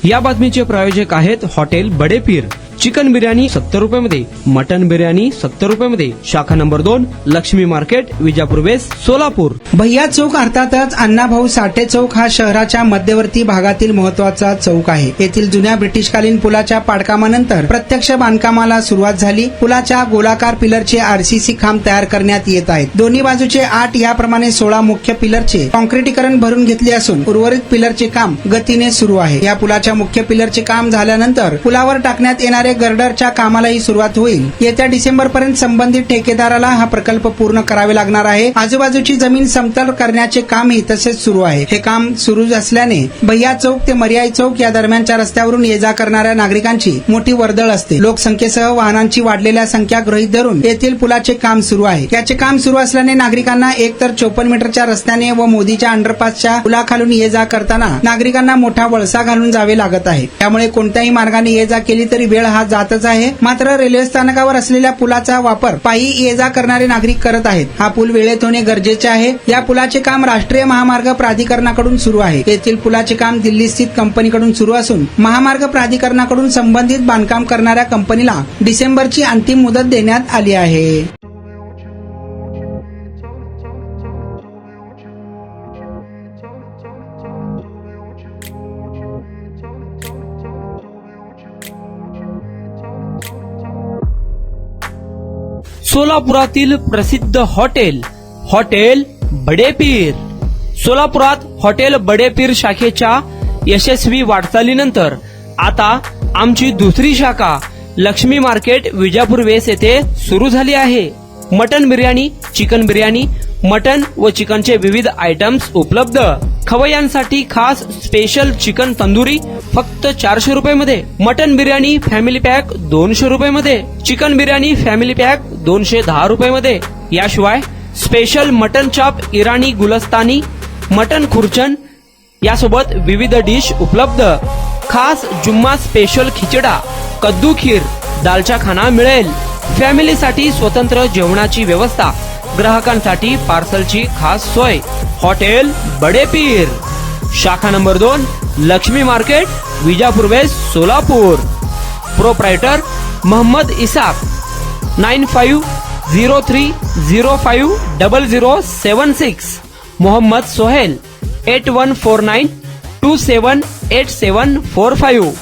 या बातमीचे प्रायोजक आहेत हॉटेल बडे पीर। चिकन बिर्याणी 70 रुपयामध्ये, मटन बिर्याणी 70 रुपयामध्ये। शाखा number 2, Lakshmi market, Vijapur west, Solapur. Bhaiya Chowk अर्थातच अण्णाभाऊ साठे चौक हा शहराच्या मध्यवर्ती भागातील महत्वाचा चौक आहे। येथील जुन्या ब्रिटिशकालीन पुलाच्या पाडकामानंतर प्रत्यक्ष बांधकामाला सुरुवात झाली। पुलाच्या गोलाकार पिलरचे आरसीसी खांब तयार करण्यात येत आहेत। दोन्ही बाजूचे 8 याप्रमाणे 16 मुख्य पिलरचे कॉन्क्रिटीकरण भरून घेतले असून उर्वरित पिलरचे काम गतीने सुरू आहे। या पुलाच्या मुख्य पिलरचे काम झाल्यानंतर पुलावर टाकण्यात येणारे गर्डरच्या कामालाही सुरुवात होईल। येत्या डिसेंबर पर्यंत संबंधित ठेकेदाराला हा प्रकल्प पूर्ण करावे लागणार आहे। आजूबाजूची जमीन समतल करण्याचे कामही तसेच सुरू आहे। हे काम सुरू असल्याने भैया चौक ते मर्याई चौक या दरम्यानच्या रस्त्यावरून ये जा करणाऱ्या नागरिकांची मोठी वर्दळ असते। लोकसंख्येसह वाहनांची वाढलेल्या संख्या गृहीत धरून येथील पुलाचे काम सुरू आहे। याचे काम सुरू असल्याने नागरिकांना एकतर 54 मीटरच्या रस्त्याने व मोदीच्या अंडरपासच्या पुलाखालून ये जा करताना नागरिकांना मोठा वळसा घालून जावे लागत आहे। त्यामुळे कोणत्याही मार्गाने ये जा केली तरी वेळ हा जातच आहे। मात्र रेल्वे स्थानकावर असलेल्या पुलाचा वापर पायी ये जा करणारे नागरिक करत आहेत। हा पूल वेळेत होणे गरजेचे आहे। या पुलाचे काम राष्ट्रीय महामार्ग प्राधिकरणाकडून सुरू आहे। येथील पुलाचे काम दिल्ली स्थित कंपनीकडून सुरू असून महामार्ग प्राधिकरणाकडून संबंधित बांधकाम करणाऱ्या कंपनीला डिसेंबरची अंतिम मुदत देण्यात आली आहे। सोलापुरातील प्रसिद्ध हॉटेल बडे पीर। सोलापुरात हॉटेल बडे पीर शाखेच्या यशस्वी वाटचालीनंतर आता आमची दुसरी शाखा लक्ष्मी मार्केट, विजापूर वेस्ट येथे सुरू झाली आहे। Mutton biryani, chicken biryani, mutton व चिकनचे विविध आयटम्स उपलब्ध। खवय्यांसाठी खास स्पेशल चिकन तंदुरी फक्त 400 रुपयामध्ये, मटन बिर्याणी फॅमिली पॅक 200 रुपयामध्ये, चिकन बिर्याणी फॅमिली पॅक 210 रुपयामध्ये। याशिवाय स्पेशल मटन चाप, इराणी गुलस्तानी, मटन खुर्चन यासोबत विविध डिश उपलब्ध। खास जुम्मा स्पेशल खिचडा, कद्दू खीर, दालचा खाना मिळेल। फॅमिलीसाठी स्वतंत्र जेवणाची व्यवस्था, ग्राहकांसाठी पार्सलची खास सोय। हॉटेल बडे पीर, शाखा number 2, Lakshmi market, Vijapur west, Solapur. Proprietor Mohammed Isaq, 9503050076। Mohammed Sohail, 8149278745।